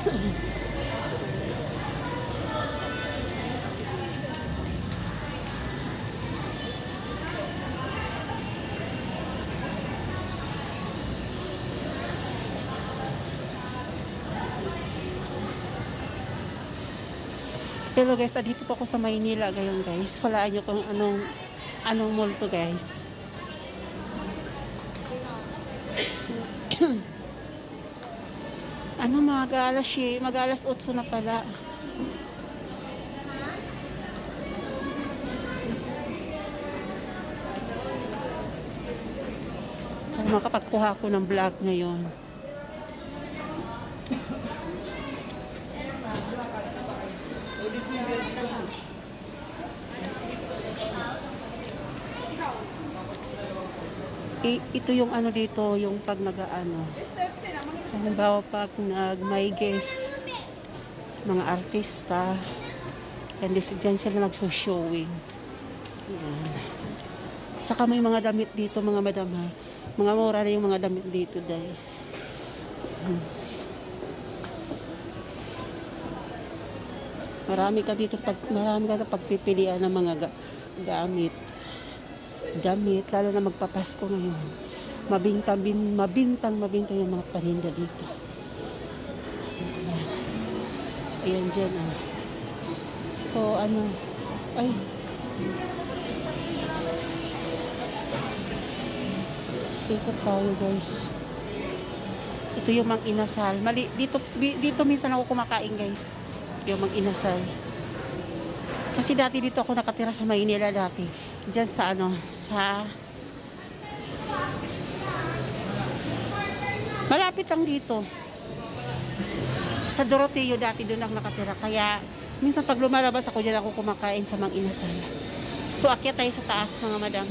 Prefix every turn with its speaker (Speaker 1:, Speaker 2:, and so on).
Speaker 1: Pero guys, dito po ako sa Maynila ngayon guys. Walaan nyo kung anong mall to guys. Mag-alas 8 na pala. Kaya makapagkuha ko ng vlog ngayon. Ito yung dito, yung pag halimbawa pag may guest, mga artista, and dyan sila nagso-showing. Yan. At saka may mga damit dito, mga madam ha. Mga mura na yung mga damit dito dahil. Marami ka dito pagpipilian ng mga gamit, lalo na magpapasko ngayon. Mabintang yung mga paninda dito. Ayan dyan So ay ikot tayo guys. Ito yung Mang Inasal. Dito minsan ako kumakain guys. Yung Mang Inasal. Kasi dati dito ako nakatira sa Maynila dati. Diyan sa malapit lang dito. Sa Doroteo dati doon ako nakatira. Kaya minsan pag lumalabas ako diyan ako kumakain sa Mang Inasal. So akyat tayo sa taas mga madam.